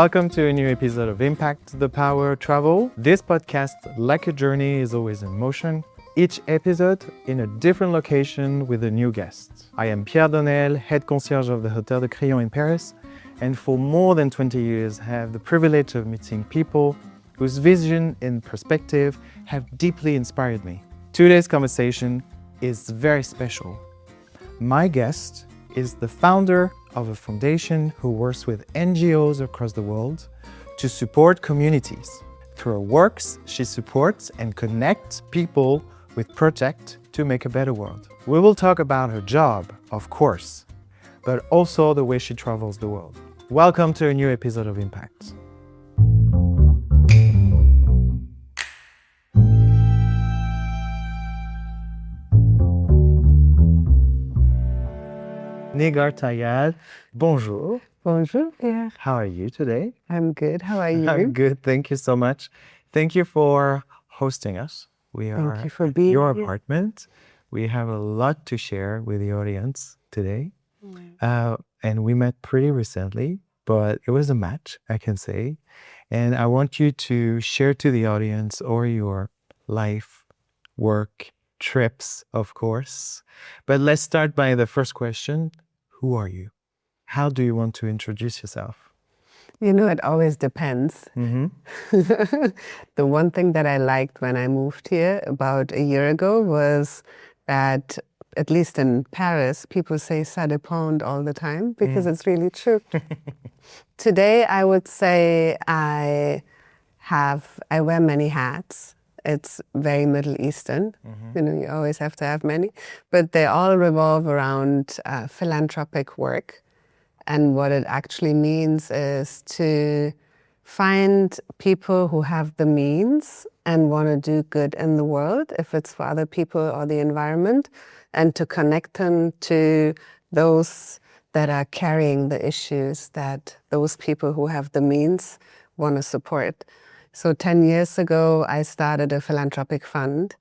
Welcome to a new episode of Impact the Power Travel. This podcast, like a journey, is always in motion. Each episode in a different location with a new guest. I am Pierre Donnel, head concierge of the Hotel de Crillon in Paris, and for more than 20 years have the privilege of meeting people whose vision and perspective have deeply inspired me. Today's conversation is very special. My guest is the founder of a foundation who works with NGOs across the world to support communities. Through her works, she supports and connects people with projects to make a better world. We will talk about her job, of course, but also the way she travels the world. Welcome to a new episode of Impact. Negar Tayyar, bonjour. Bonjour, Pierre. How are you today? I'm good. How are you? I'm good. Thank you so much. Thank you for hosting us. We are Thank you for being your here. apartment. We have a lot to share with the audience today. And we met pretty recently, but it was a match, I can say. And I want you to share to the audience or your life, work, trips, of course. But let's start by the first question. Who are you? How do you want to introduce yourself? You know, it always depends. Mm-hmm. The one thing that I liked when I moved here about a year ago was that, at least in Paris, people say ça dépend all the time because it's really true. Today, I would say I wear many hats. It's very Middle Eastern. You know, you always have to have many. But they all revolve around philanthropic work. And what it actually means is to find people who have the means and want to do good in the world, if it's for other people or the environment, and to connect them to those that are carrying the issues that those people who have the means want to support. So 10 years ago, I started a philanthropic fund,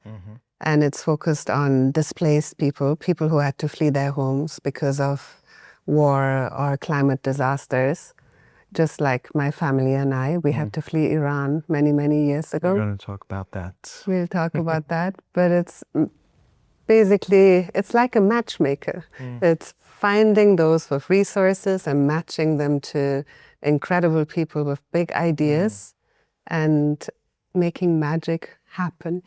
and it's focused on displaced people, people who had to flee their homes because of war or climate disasters. Just like my family and I, we had to flee Iran many, many years ago. We're going to talk about that. We'll talk about that, but it's basically, it's like a matchmaker. It's finding those with resources and matching them to incredible people with big ideas. And making magic happen.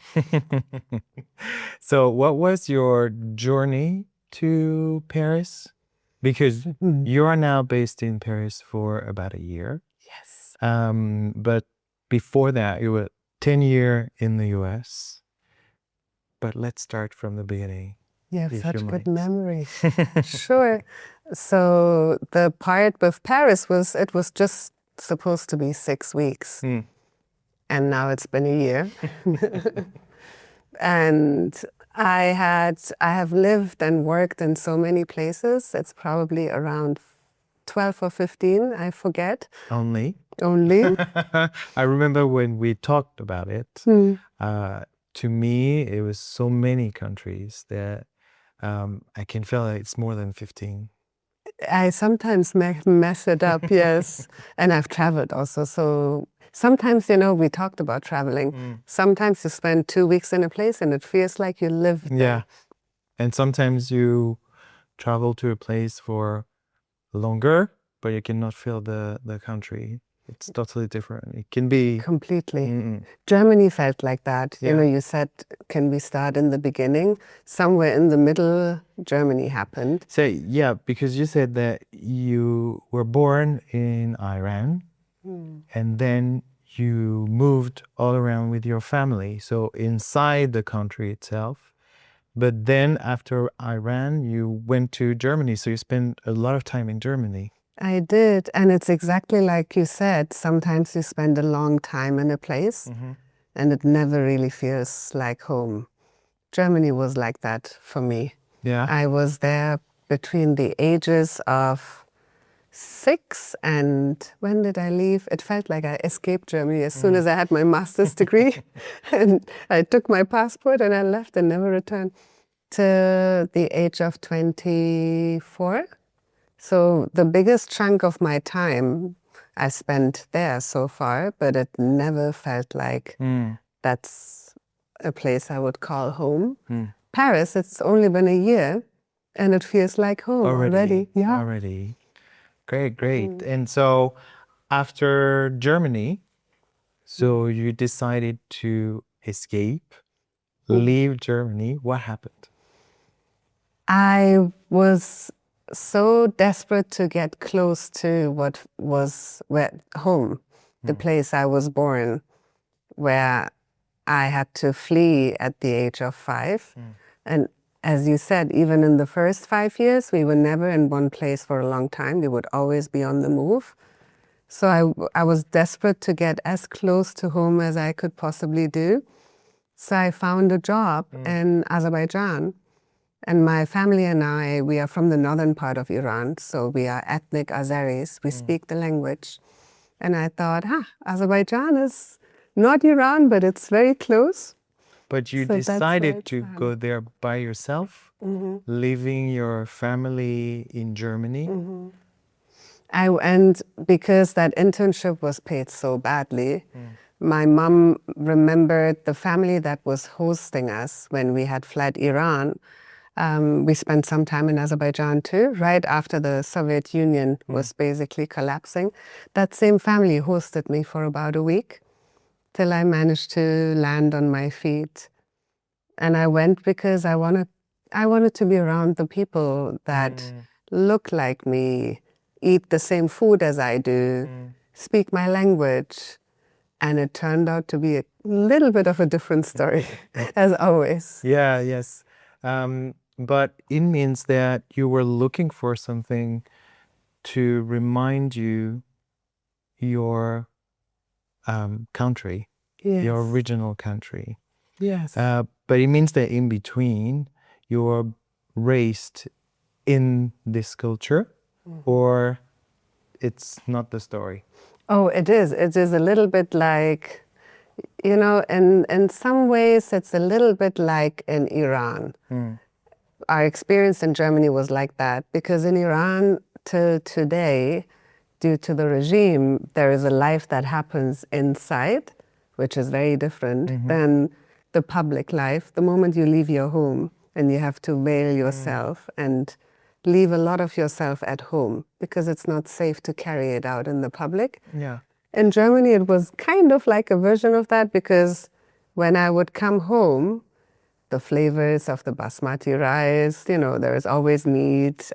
So what was your journey to Paris? Because you are now based in Paris for about a year. Yes. But before that, you were 10 years in the US. But let's start from the beginning. You have if such you good might. memory. Sure. So the part with Paris was, it was just supposed to be 6 weeks. And now it's been a year. And I have lived and worked in so many places. It's probably around 12 or 15, I forget. Only? I remember when we talked about it, to me, it was so many countries that I can feel like it's more than 15. I sometimes mess it up, yes. And I've traveled also, so sometimes, you know, we talked about traveling. Sometimes you spend 2 weeks in a place and it feels like you live there. Yeah. And sometimes you travel to a place for longer, but you cannot feel the country. It's totally different. It can be... Completely. Germany felt like that. Yeah. You know, you said, can we start in the beginning? Somewhere in the middle, Germany happened. So, yeah, because you said that you were born in Iran and then you moved all around with your family. So inside the country itself. But then after Iran, you went to Germany. So you spent a lot of time in Germany. I did. And it's exactly like you said. Sometimes you spend a long time in a place and it never really feels like home. Germany was like that for me. Yeah. I was there between the ages of 6 and when did I leave? It felt like I escaped Germany as soon as I had my master's degree. And I took my passport and I left and never returned to the age of 24. So the biggest chunk of my time I spent there so far, but it never felt like that's a place I would call home. Paris, it's only been a year and it feels like home already. Yeah. Already. Great. And so after Germany, so you decided to escape, leave Germany. What happened? I was so desperate to get close to what was home, the place I was born, where I had to flee at the age of 5. And as you said, even in the first 5 years, we were never in one place for a long time. We would always be on the move. So I was desperate to get as close to home as I could possibly do. So I found a job in Azerbaijan. And my family and I, we are from the northern part of Iran. So we are ethnic Azeris. We speak the language. And I thought, Azerbaijan is not Iran, but it's very close. But you So that's where decided it's to go there by yourself, leaving your family in Germany. And because that internship was paid so badly, my mom remembered the family that was hosting us when we had fled Iran. We spent some time in Azerbaijan too, right after the Soviet Union was basically collapsing. That same family hosted me for about a week till I managed to land on my feet. And I went because I wanted to be around the people that look like me, eat the same food as I do, speak my language. And it turned out to be a little bit of a different story, as always. Yes. But it means that you were looking for something to remind you your country, your original country. Yes. But it means that in between, you were raised in this culture, or it's not the story? Oh, it is. It is a little bit like, in some ways, it's a little bit like in Iran. Our experience in Germany was like that because in Iran, till today, due to the regime, there is a life that happens inside, which is very different than the public life. The moment you leave your home and you have to veil yourself and leave a lot of yourself at home because it's not safe to carry it out in the public. Yeah. In Germany, it was kind of like a version of that because when I would come home, the flavors of the basmati rice, there is always meat,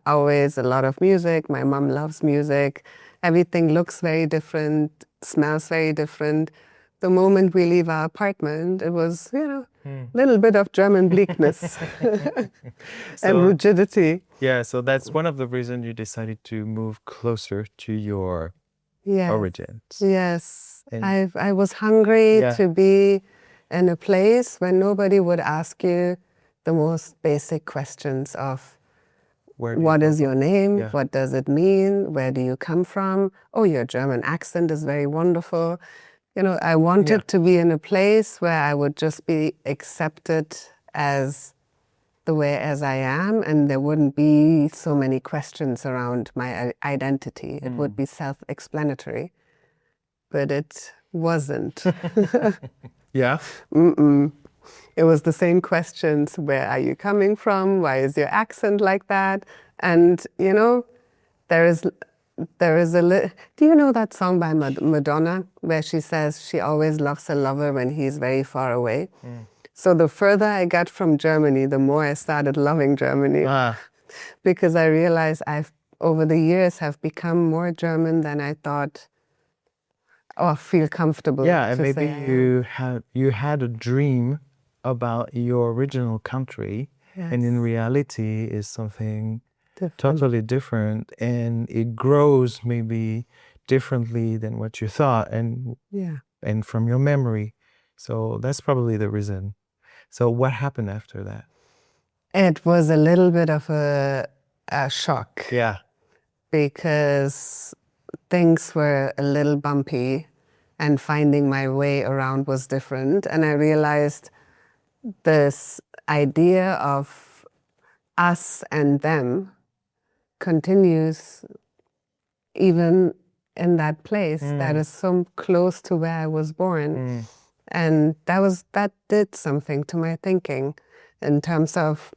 always a lot of music. My mom loves music. Everything looks very different, smells very different. The moment we leave our apartment, it was, a little bit of German bleakness and rigidity. Yeah, so that's one of the reasons you decided to move closer to your origins. Yes. I was hungry to be in a place where nobody would ask you the most basic questions of what is your name? Yeah. What does it mean? Where do you come from? Oh, your German accent is very wonderful. I wanted to be in a place where I would just be accepted as the way as I am, and there wouldn't be so many questions around my identity. It would be self-explanatory, but it wasn't. Yeah? It was the same questions. Where are you coming from? Why is your accent like that? And, there is do you know that song by Madonna where she says she always loves a lover when he's very far away? So the further I got from Germany, the more I started loving Germany. Because I realized over the years, have become more German than I thought or feel comfortable. Yeah, and to maybe say you had a dream about your original country, and in reality is something totally different, and it grows maybe differently than what you thought, and from your memory. So that's probably the reason. So what happened after that? It was a little bit of a shock. Yeah. Because things were a little bumpy and finding my way around was different. And I realized this idea of us and them continues even in that place that is so close to where I was born. And that did something to my thinking in terms of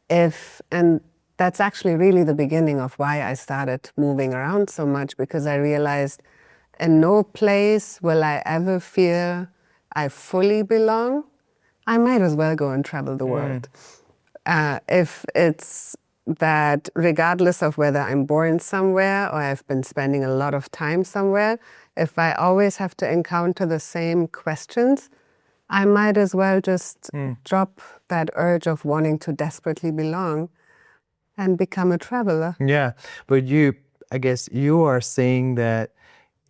and that's actually really the beginning of why I started moving around so much, because I realized in no place will I ever feel I fully belong. I might as well go and travel the world. If it's that regardless of whether I'm born somewhere or I've been spending a lot of time somewhere, if I always have to encounter the same questions, I might as well just drop that urge of wanting to desperately belong and become a traveler. Yeah, but I guess you are saying that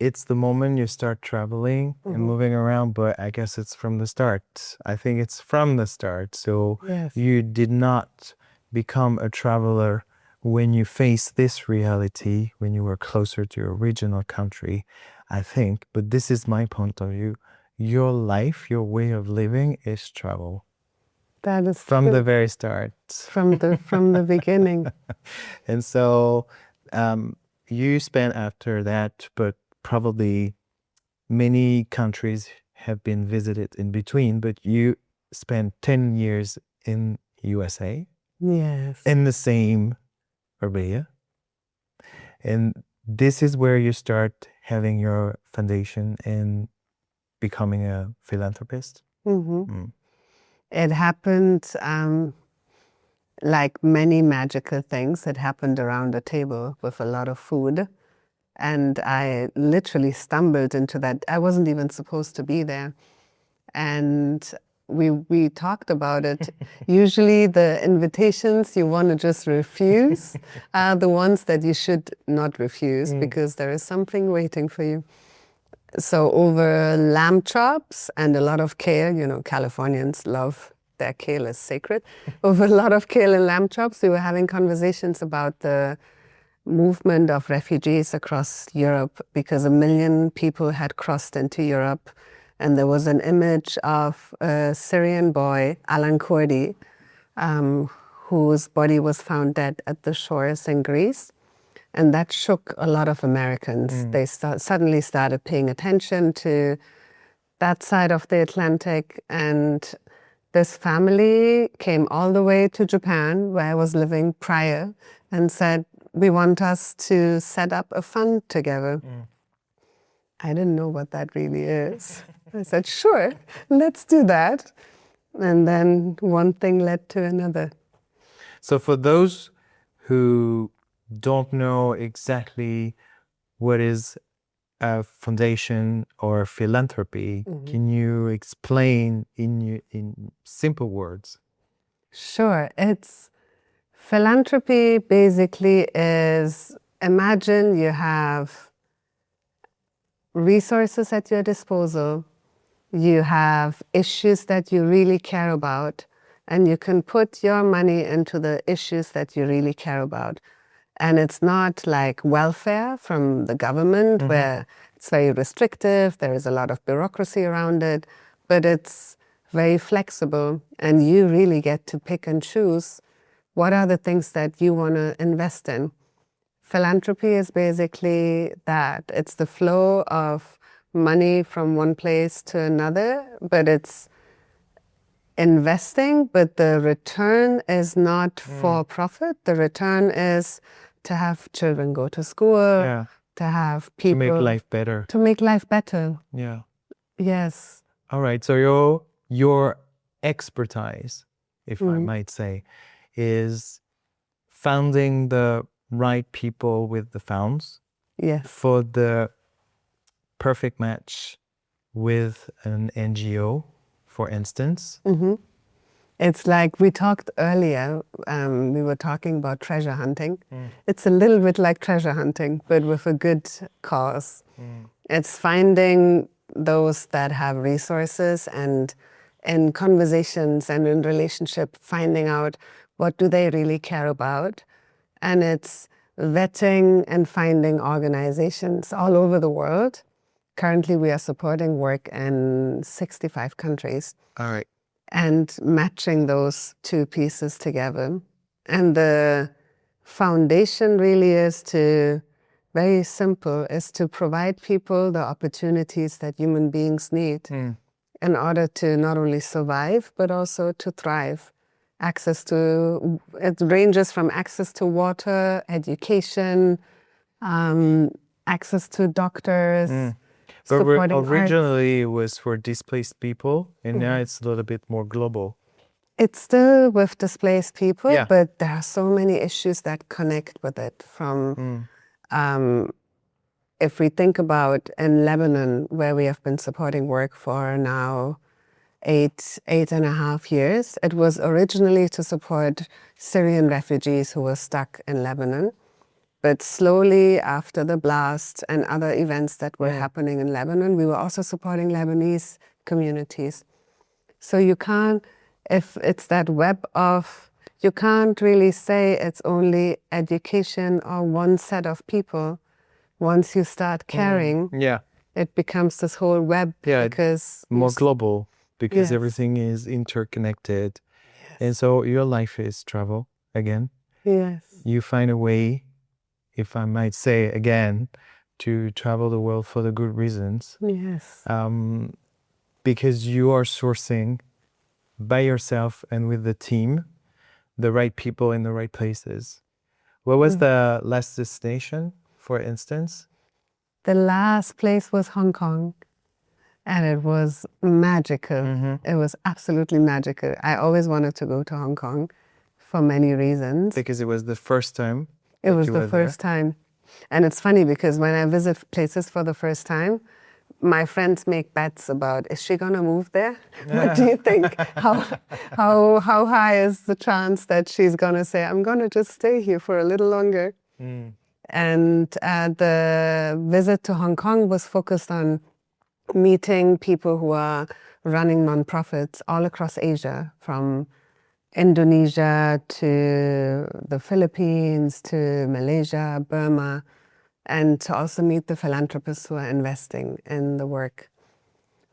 it's the moment you start traveling and moving around, but I guess it's from the start. I think it's from the start. So Yes. you did not become a traveler when you faced this reality, when you were closer to your original country, I think. But this is my point of view. Your life, your way of living is travel. That is From true. the very start. From the beginning. And so you spent after that, but probably many countries have been visited in between, but you spent 10 years in USA. Yes. In the same area. And this is where you start having your foundation in becoming a philanthropist. It happened like many magical things. It happened around a table with a lot of food. And I literally stumbled into that. I wasn't even supposed to be there. And we talked about it. Usually the invitations you want to just refuse are the ones that you should not refuse because there is something waiting for you. So over lamb chops and a lot of kale, you know, Californians love their kale is sacred. Over a lot of kale and lamb chops, we were having conversations about the movement of refugees across Europe, because 1 million people had crossed into Europe. And there was an image of a Syrian boy, Alan Kurdi, whose body was found dead at the shores in Greece. And that shook a lot of Americans. They suddenly started paying attention to that side of the Atlantic. And this family came all the way to Japan, where I was living prior, and said, we want us to set up a fund together. I didn't know what that really is. I said, sure, let's do that. And then one thing led to another. So for those who don't know exactly what is a foundation or philanthropy, can you explain in simple words? Sure. Philanthropy basically is, imagine you have resources at your disposal, you have issues that you really care about, and you can put your money into the issues that you really care about. And it's not like welfare from the government where it's very restrictive, there is a lot of bureaucracy around it, but it's very flexible, and you really get to pick and choose what are the things that you want to invest in. Philanthropy is basically that. It's the flow of money from one place to another, but it's investing, but the return is not for profit. The return is to have children go to school, to have people... To make life better. To make life better. Yeah. Yes. All right. So your expertise, if I might say, is finding the right people with the funds for the perfect match with an NGO, for instance. It's like we talked earlier, we were talking about treasure hunting. It's a little bit like treasure hunting, but with a good cause. It's finding those that have resources, and in conversations and in relationship, finding out what do they really care about. And it's vetting and finding organizations all over the world. Currently, we are supporting work in 65 countries. All right. And matching those two pieces together. And the foundation really is to very simple, is to provide people the opportunities that human beings need in order to not only survive, but also to thrive. It ranges from access to water, education, access to doctors, But supporting originally it was for displaced people, and now it's a little bit more global. It's still with displaced people, Yeah. but there are so many issues that connect with it. If we think about in Lebanon, where we have been supporting work for now 8.5 years, it was originally to support Syrian refugees who were stuck in Lebanon. But slowly, after the blast and other events that were happening in Lebanon, we were also supporting Lebanese communities. So you can't, if it's that web of, you can't really say it's only education or one set of people. Once you start caring, it becomes this whole web because more global, because Yes. everything is interconnected. And so your life is travel again. Yes. You find a way, if I might say again, to travel the world for the good reasons. Yes. Because you are sourcing by yourself and with the team the right people in the right places. What was the last destination, for instance? The last place was Hong Kong, and it was magical. It was absolutely magical. I always wanted to go to Hong Kong for many reasons. Because it was the first time. It was the first time. And it's funny because when I visit places for the first time, my friends make bets about, is she going to move there? What do you think? How high is the chance that she's going to say, I'm going to just stay here for a little longer? And the visit to Hong Kong was focused on meeting people who are running nonprofits all across Asia, from Indonesia to the Philippines to Malaysia, Burma, and to also meet the philanthropists who are investing in the work.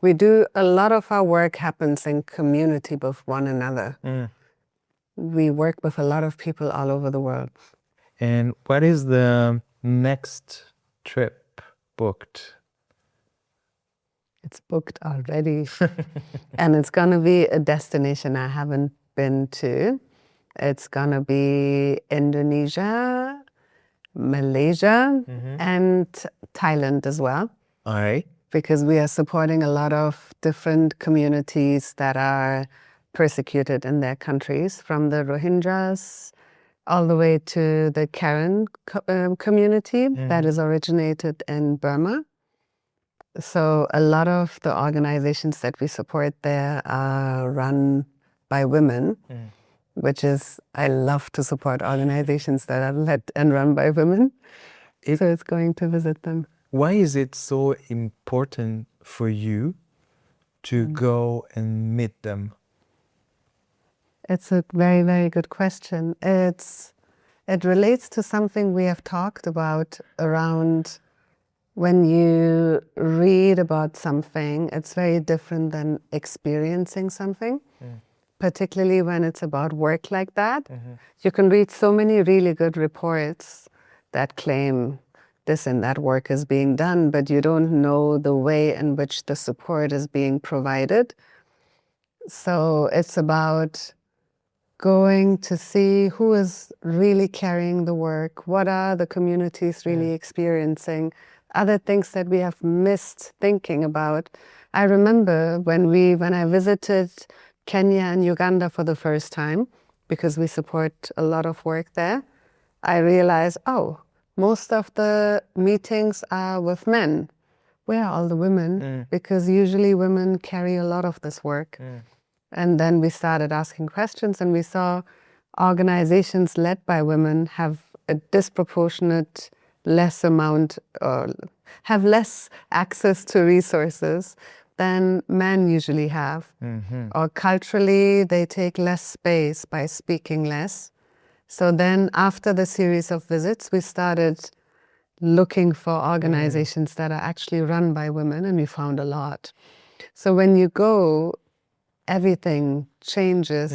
We do, a lot of our work happens in community with one another. We work with a lot of people all over the world. And what is the next trip booked? It's booked already. And it's going to be a destination I haven't been to. It's going to be Indonesia, Malaysia, and Thailand as well. All right. Because we are supporting a lot of different communities that are persecuted in their countries, from the Rohingyas all the way to the Karen community that is originated in Burma. So a lot of the organizations that we support there are run by women, which is, I love to support organizations that are led and run by women. So it's going to visit them. Why is it so important for you to go and meet them? It's a very, very good question. It relates to something we have talked about around when you read about something, it's very different than experiencing something, particularly when it's about work like that. You can read so many really good reports that claim this and that work is being done, but you don't know the way in which the support is being provided. So it's about going to see who is really carrying the work, what are the communities really experiencing, other things that we have missed thinking about. I remember when I visited Kenya and Uganda for the first time, because we support a lot of work there, I realized, most of the meetings are with men. Where are all the women? Because usually women carry a lot of this work. And then we started asking questions, and we saw organizations led by women have a disproportionate less amount, or have less access to resources than men usually have. Or culturally, they take less space by speaking less. So then after the series of visits, we started looking for organizations that are actually run by women, and we found a lot. So when you go, everything changes.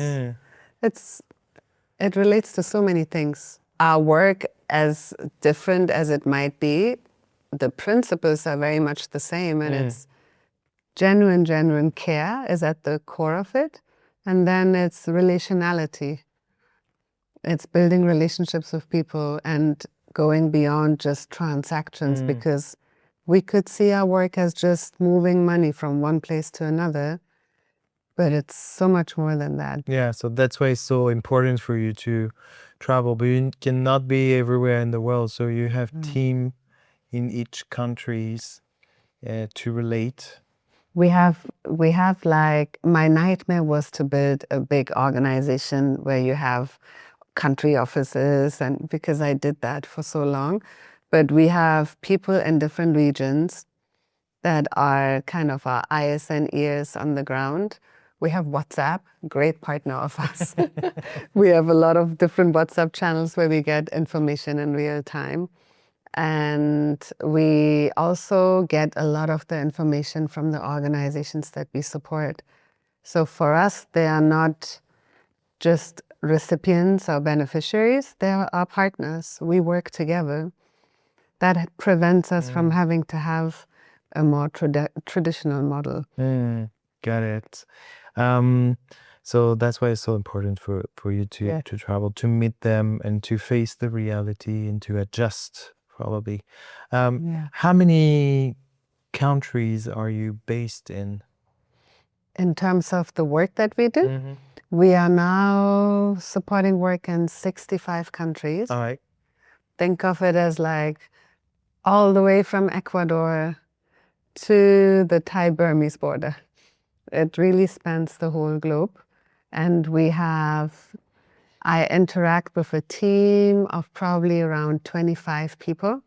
It relates to so many things. our work, as different as it might be, the principles are very much the same, and it's genuine care is at the core of it. And then it's relationality. It's building relationships with people and going beyond just transactions, because we could see our work as just moving money from one place to another, but it's so much more than that. Yeah, so that's why it's so important for you to travel, but you cannot be everywhere in the world. So you have team in each countries to relate. We have like, my nightmare was to build a big organization where you have country offices, and because I did that for so long. But we have people in different regions that are kind of our eyes and ears on the ground. We have WhatsApp, great partner of us. We have a lot of different WhatsApp channels where we get information in real time. And we also get a lot of the information from the organizations that we support. So for us, they are not just recipients or beneficiaries, they are our partners. We work together. That prevents us from having to have a more traditional model. Got it. So that's why it's so important for you to travel, to meet them and to face the reality and to adjust, probably. How many countries are you based in? In terms of the work that we do, we are now supporting work in 65 countries. All right. Think of it as like all the way from Ecuador to the Thai-Burmese border. It really spans the whole globe. And I interact with a team of probably around 25 people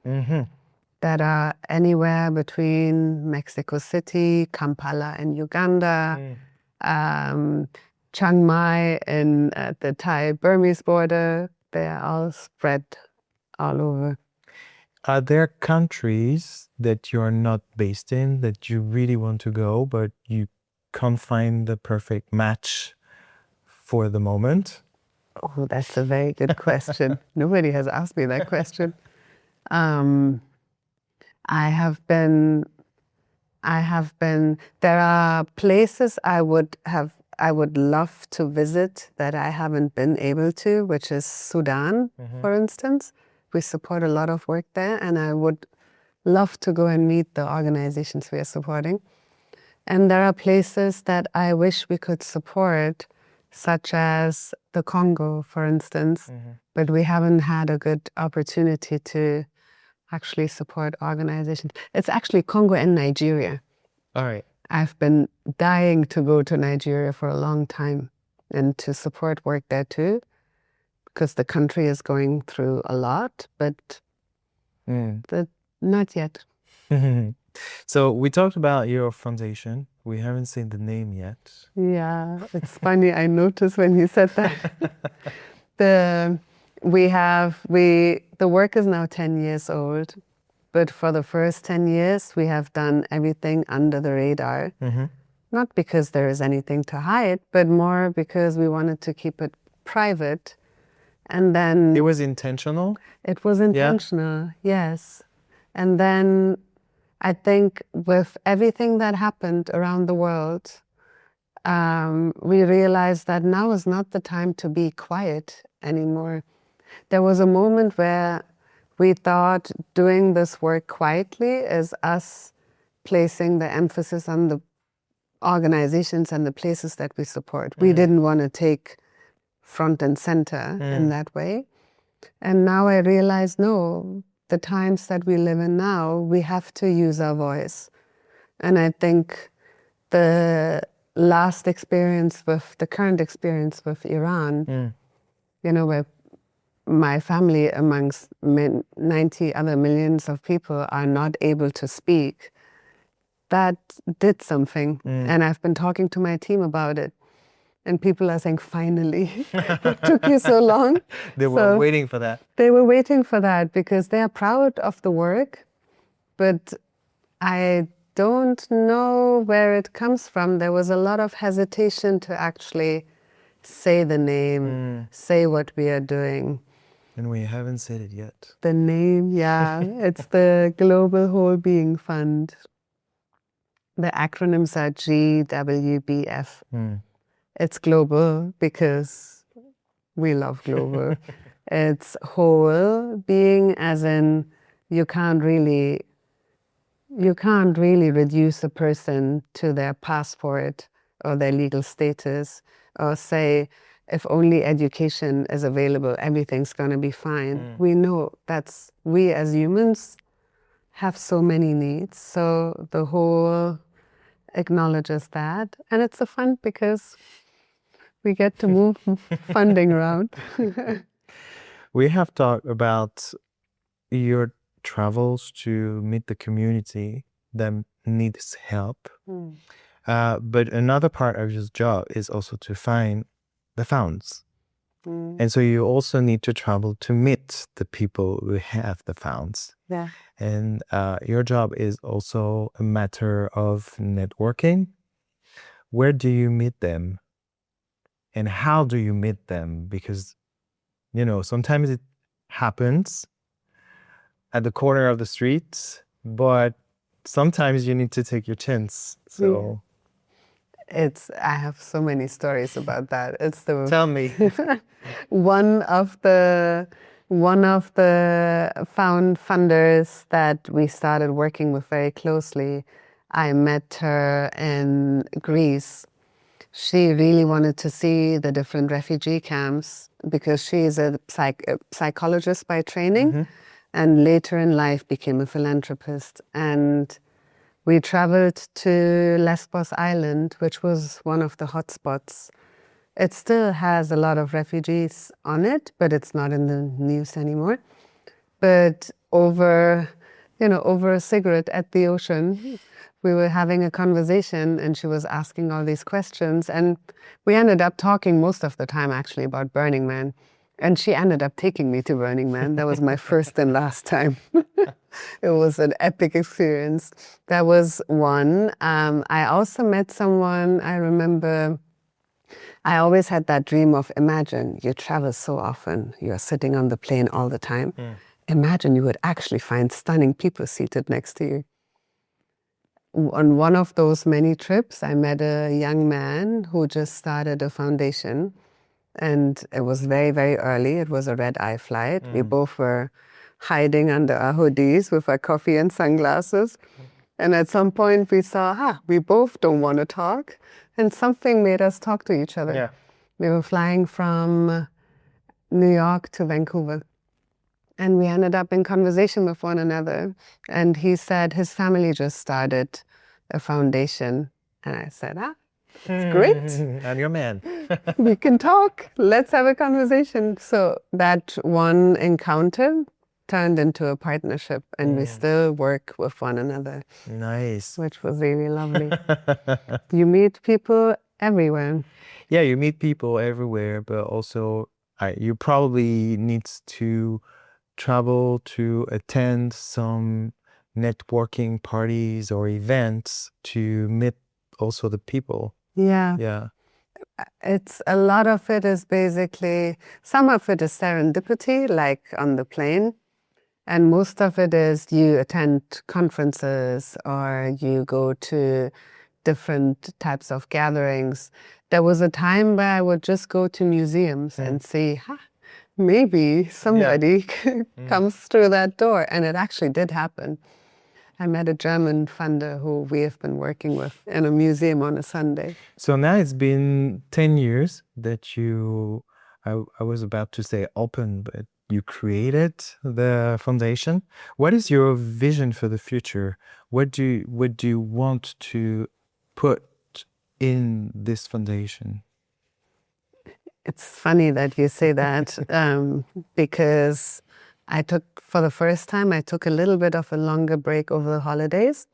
that are anywhere between Mexico City, Kampala in Uganda, Chiang Mai at the Thai-Burmese border. They are all spread all over. Are there countries that you're not based in that you really want to go, but you can't find the perfect match for the moment? Oh, that's a very good question. Nobody has asked me that question. There are places I would love to visit that I haven't been able to, which is Sudan, for instance. We support a lot of work there, and I would love to go and meet the organizations we are supporting. And there are places that I wish we could support, such as the Congo, for instance, but we haven't had a good opportunity to actually support organizations. It's actually Congo and Nigeria. All right. I've been dying to go to Nigeria for a long time and to support work there too, because the country is going through a lot, but not yet. So we talked about your foundation. We haven't seen the name yet. Yeah, it's funny. I noticed when you said that. The work is now 10 years old, but for the first 10 years, we have done everything under the radar. Not because there is anything to hide, but more because we wanted to keep it private. And then it was intentional? It was intentional, yes. And then I think with everything that happened around the world, we realized that now is not the time to be quiet anymore. There was a moment where we thought doing this work quietly is us placing the emphasis on the organizations and the places that we support. We didn't want to take front and center in that way. And now I realize, no, the times that we live in now, we have to use our voice. And I think the current experience with Iran, where my family amongst 90 other millions of people are not able to speak, that did something. And I've been talking to my team about it. And people are saying, finally, it took you so long. They were waiting for that. They were waiting for that because they are proud of the work. But I don't know where it comes from. There was a lot of hesitation to actually say the name, say what we are doing. And we haven't said it yet. The name, yeah, it's the Global Whole Being Fund. The acronyms are GWBF. It's global because we love global. It's whole being, as in you can't really reduce a person to their passport or their legal status, or say if only education is available, everything's going to be fine. We know we as humans have so many needs. So the whole acknowledges that. And it's a fun because we get to move funding around. We have talked about your travels to meet the community that needs help. But another part of your job is also to find the funds. And so you also need to travel to meet the people who have the funds. Yeah. And your job is also a matter of networking. Where do you meet them? And how do you meet them? Because, you know, sometimes it happens at the corner of the street, but sometimes you need to take your chance. So I have so many stories about that. It's the tell me. one of the funders that we started working with very closely. I met her in Greece. She really wanted to see the different refugee camps because she is a psychologist by training, and later in life became a philanthropist. And we traveled to Lesbos Island, which was one of the hotspots. It still has a lot of refugees on it, but it's not in the news anymore. But over a cigarette at the ocean, we were having a conversation and she was asking all these questions. And we ended up talking most of the time actually about Burning Man. And she ended up taking me to Burning Man. That was my first and last time. It was an epic experience. That was one. I also met someone, I remember, I always had that dream of, imagine you travel so often, you're sitting on the plane all the time. Imagine you would actually find stunning people seated next to you. On one of those many trips, I met a young man who just started a foundation. And it was very, very early. It was a red-eye flight. We both were hiding under our hoodies with our coffee and sunglasses. And at some point we saw, we both don't want to talk. And something made us talk to each other. Yeah. We were flying from New York to Vancouver. And we ended up in conversation with one another. And he said his family just started a foundation. And I said, it's great. I'm your man. We can talk. Let's have a conversation. So that one encounter turned into a partnership, and we still work with one another. Nice. Which was really lovely. You meet people everywhere. Yeah, you meet people everywhere, but also you probably need to travel to attend some networking parties or events to meet also the people. Yeah. Yeah. It's a lot of it is basically, some of it is serendipity, like on the plane. And most of it is you attend conferences or you go to different types of gatherings. There was a time where I would just go to museums and see, maybe somebody comes through that door. And it actually did happen. I met a German funder who we have been working with in a museum on a Sunday. So now it's been 10 years that I was about to say open, but you created the foundation. What is your vision for the future? What do you want to put in this foundation? It's funny that you say that because for the first time, I took a little bit of a longer break over the holidays,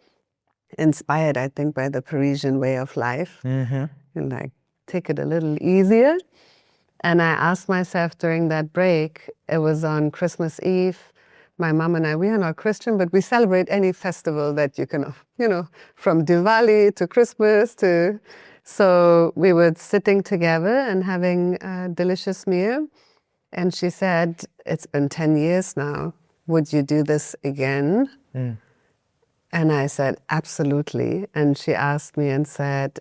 inspired, I think, by the Parisian way of life. And like, take it a little easier. And I asked myself during that break, it was on Christmas Eve. My mom and I, we are not Christian, but we celebrate any festival that you can, from Diwali to Christmas to... So we were sitting together and having a delicious meal. And she said, it's been 10 years now. Would you do this again? And I said, absolutely. And she asked me and said,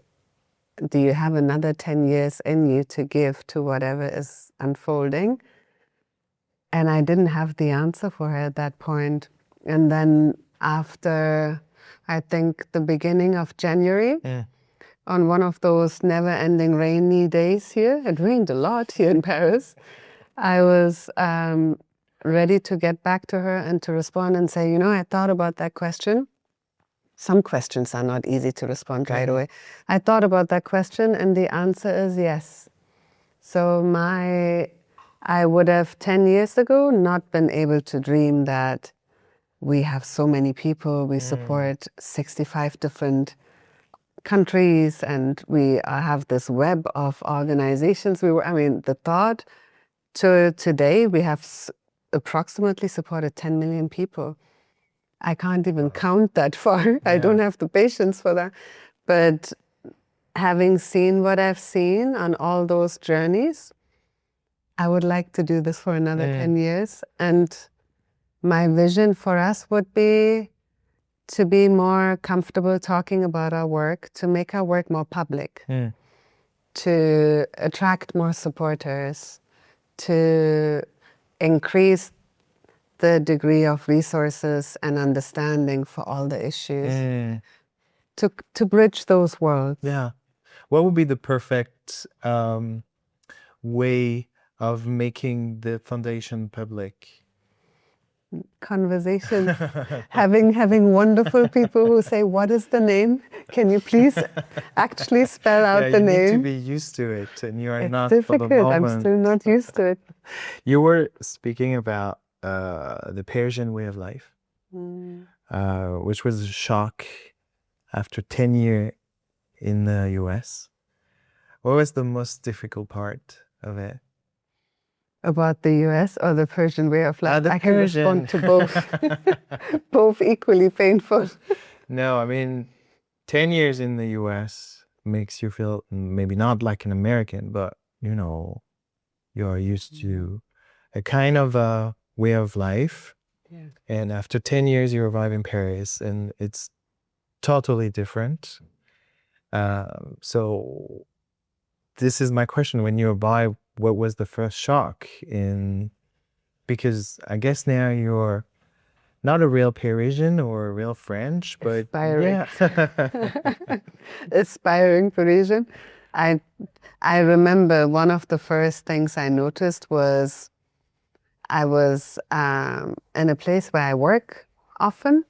do you have another 10 years in you to give to whatever is unfolding? And I didn't have the answer for her at that point. And then after, I think, the beginning of January, on one of those never-ending rainy days here, it rained a lot here in Paris, I was ready to get back to her and to respond and say, I thought about that question. Some questions are not easy to respond right away. I thought about that question and the answer is yes. So I would have 10 years ago not been able to dream that we have so many people, we support 65 different countries, and we have this web of organizations. The thought to today, we have approximately supported 10 million people. I can't even count that far. I don't have the patience for that. But having seen what I've seen on all those journeys, I would like to do this for another 10 years. And my vision for us would be to be more comfortable talking about our work, to make our work more public, to attract more supporters, to increase the degree of resources and understanding for all the issues, to bridge those worlds. Yeah. What would be the perfect way of making the foundation public? Conversation, having wonderful people who say, what is the name? Can you please actually spell out the name? You need to be used to it, and you are not difficult. for the moment. I'm still not used to it. You were speaking about the Persian way of life, which was a shock after 10 years in the US. What was the most difficult part of it? About the US or the Persian way of life? The I can Persian. respond to both. Both equally painful. No, 10 years in the US makes you feel maybe not like an American, but you're used to a kind of a way of life. Yeah. And after 10 years, you arrive in Paris and it's totally different. So this is my question. When you arrive, what was the first shock because I guess now you're not a real Parisian or a real French, but aspiring. Aspiring Parisian. I remember one of the first things I noticed was I was in a place where I work often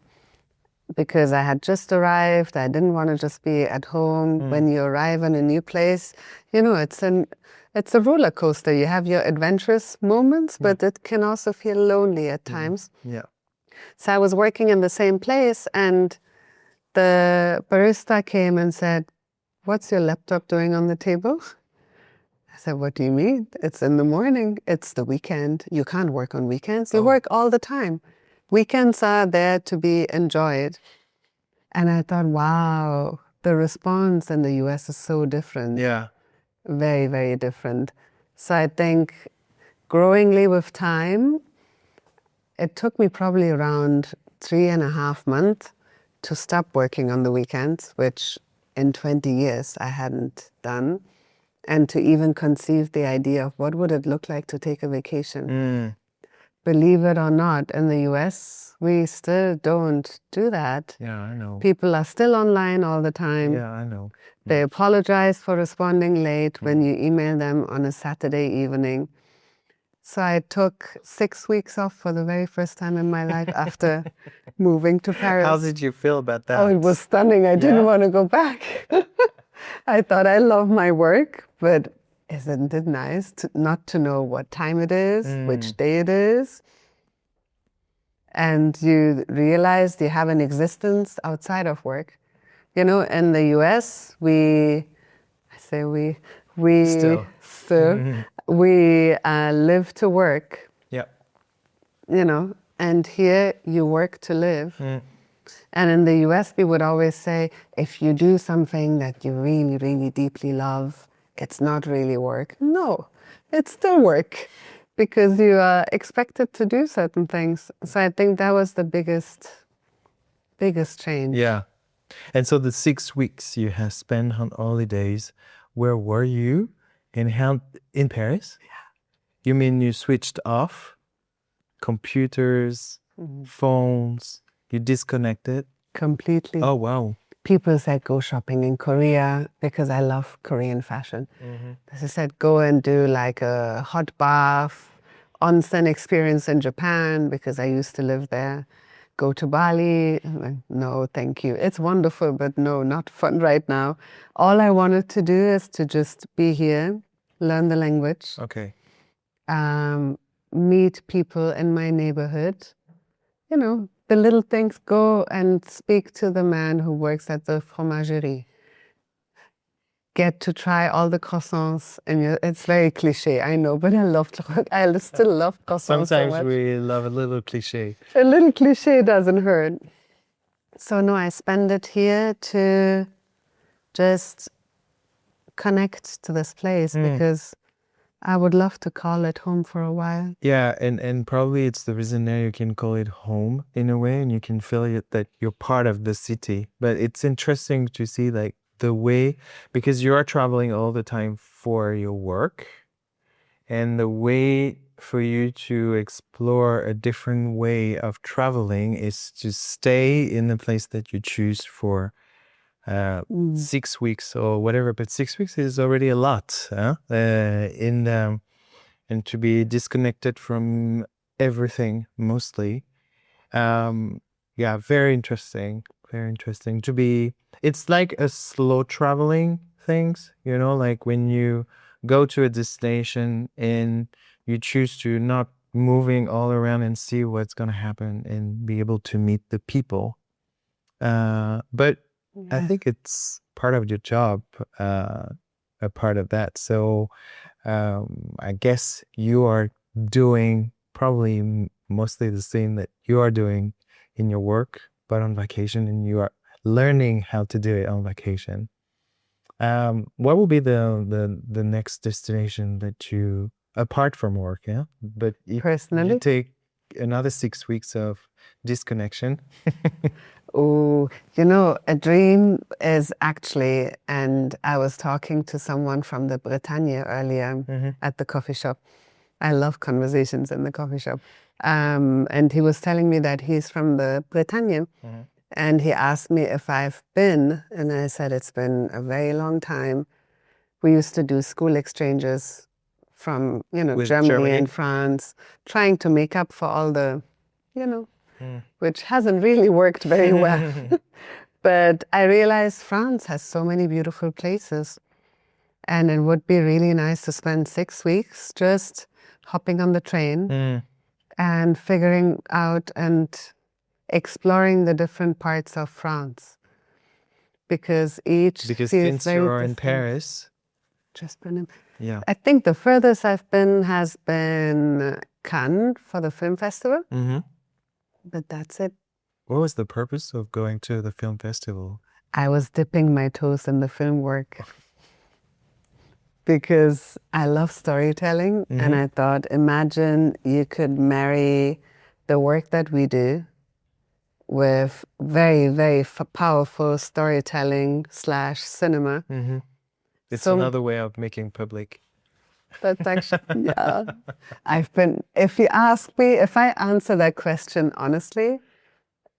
because I had just arrived. I didn't want to just be at home. When you arrive in a new place, it's a roller coaster. You have your adventurous moments, but it can also feel lonely at times. Yeah. So I was working in the same place and the barista came and said, "What's your laptop doing on the table?" I said, "What do you mean? It's in the morning. It's the weekend. You can't work on weekends. You work all the time. Weekends are there to be enjoyed." And I thought, wow, the response in the US is so different. Yeah. Very, very different. So I think growingly with time, it took me probably around 3.5 months to stop working on the weekends, which in 20 years I hadn't done, and to even conceive the idea of what would it look like to take a vacation. Believe it or not, in the US, we still don't do that. Yeah, I know. People are still online all the time. Yeah, I know. They apologize for responding late when you email them on a Saturday evening. So I took 6 weeks off for the very first time in my life after moving to Paris. How did you feel about that? Oh, it was stunning. I didn't want to go back. I thought I love my work, but isn't it nice not to know what time it is, which day it is? And you realize you have an existence outside of work. In the US, we live to work. Yeah. And here you work to live. And in the US, we would always say, if you do something that you really, really deeply love, it's not really work. No, it's still work. because you are expected to do certain things. So I think that was the biggest change. Yeah. And so the 6 weeks you have spent on holidays, where were you? In Paris? Yeah. You mean you switched off computers, phones, you disconnected? Completely. Oh, wow. People said go shopping in Korea because I love Korean fashion. They said go and do like a hot bath, onsen experience in Japan because I used to live there. Go to Bali. I'm like, no, thank you. It's wonderful, but no, not fun right now. All I wanted to do is to just be here, learn the language, Okay. meet people in my neighborhood. You know, the little things, go and speak to the man who works at the fromagerie. Get to try all the croissants. And it's very cliche, I know, but I still love croissants so Sometimes much. we love a little cliche. A little cliche doesn't hurt. So no, I spend it here to just connect to this place because I would love to call it home for a while. Yeah, and probably it's the reason now you can call it home in a way, and you can feel it that you're part of the city. But it's interesting to see like the way, because you are traveling all the time for your work, and the way for you to explore a different way of traveling is to stay in the place that you choose for 6 weeks or whatever. But 6 weeks is already a lot, huh? And to be disconnected from everything mostly. Yeah, very interesting. Very interesting to be. It's like a slow traveling things, you know, like when you go to a destination and you choose to not moving all around and see what's going to happen and be able to meet the people. But I think it's part of your job, a part of that. So I guess you are doing probably mostly the same that you are doing in your work, but on vacation, and you are learning how to do it on vacation. What will be the next destination that you, apart from work, yeah? But if Personally? you take another 6 weeks of disconnection. Oh, you know, a dream is actually, and I was talking to someone from the Bretagne earlier at the coffee shop. I love conversations in the coffee shop. And he was telling me that he's from the Bretagne. And he asked me if I've been, and I said it's been a very long time. We used to do school exchanges from, you know, With Germany Germany? and France, trying to make up for all the, you know, which hasn't really worked very well. But I realized France has so many beautiful places. And it would be really nice to spend 6 weeks just hopping on the train and figuring out and exploring the different parts of France. Because each Because feels since very you're in distinct. Paris, Just been in. yeah. I think the furthest I've been has been Cannes for the film festival. But that's it. What was the purpose of going to the film festival? I was dipping my toes in the film work because I love storytelling. And I thought, imagine you could marry the work that we do with very, very powerful storytelling / cinema. It's So- another way of making public. That's actually, yeah. If you ask me, if I answer that question honestly,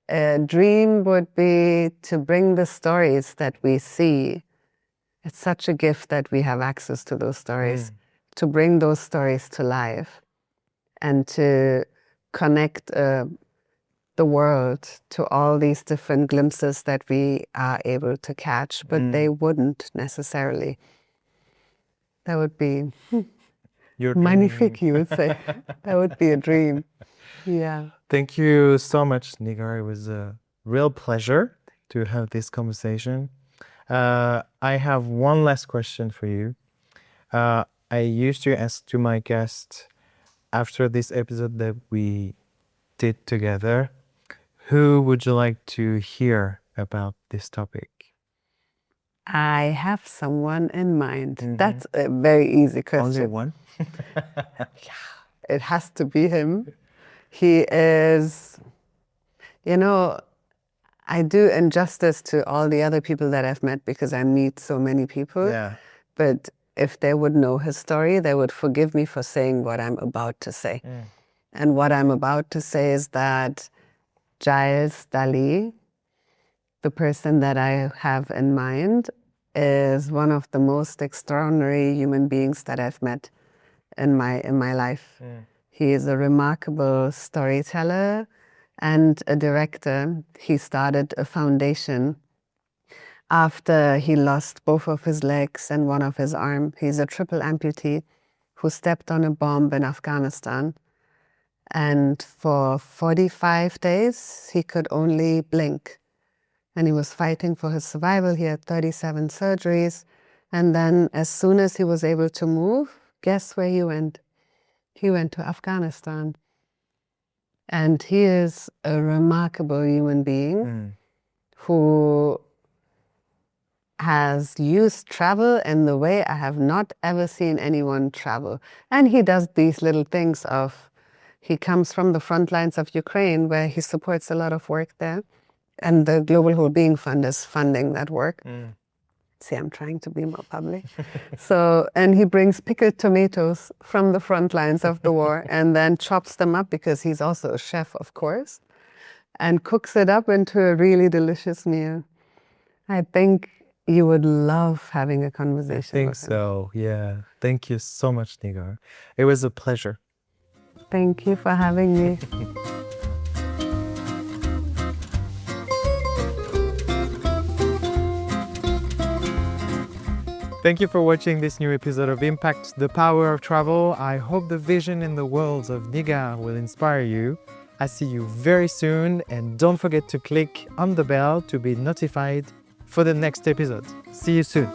a dream would be to bring the stories that we see. It's such a gift that we have access to those stories, to bring those stories to life and to connect the world to all these different glimpses that we are able to catch, but they wouldn't necessarily. That would be Your magnifique, you would say. That would be a dream. Yeah. Thank you so much, Negar. It was a real pleasure to have this conversation. I have one last question for you. I used to ask to my guests after this episode that we did together, who would you like to hear about this topic? I have someone in mind. That's a very easy question. Only one? it has to be him. He is, I do injustice to all the other people that I've met because I meet so many people. Yeah. But if they would know his story, they would forgive me for saying what I'm about to say. And what I'm about to say is that Giles Dali, the person that I have in mind, is one of the most extraordinary human beings that I've met in my life. He is a remarkable storyteller and a director. He started a foundation after he lost both of his legs and one of his arms. He's a triple amputee who stepped on a bomb in Afghanistan. And for 45 days, he could only blink. And he was fighting for his survival. He had 37 surgeries. And then as soon as he was able to move, guess where he went? He went to Afghanistan. And he is a remarkable human being who has used travel in the way I have not ever seen anyone travel. And he does these little things of, he comes from the front lines of Ukraine where he supports a lot of work there. And the Global Wellbeing Fund is funding that work. See, I'm trying to be more public. And he brings pickled tomatoes from the front lines of the war and then chops them up, because he's also a chef, of course, and cooks it up into a really delicious meal. I think you would love having a conversation with him. I think so, yeah. Thank you so much, Negar. It was a pleasure. Thank you for having me. Thank you for watching this new episode of Impact, the Power of Travel. I hope the vision and the worlds of Negar will inspire you. I see you very soon, and don't forget to click on the bell to be notified for the next episode. See you soon.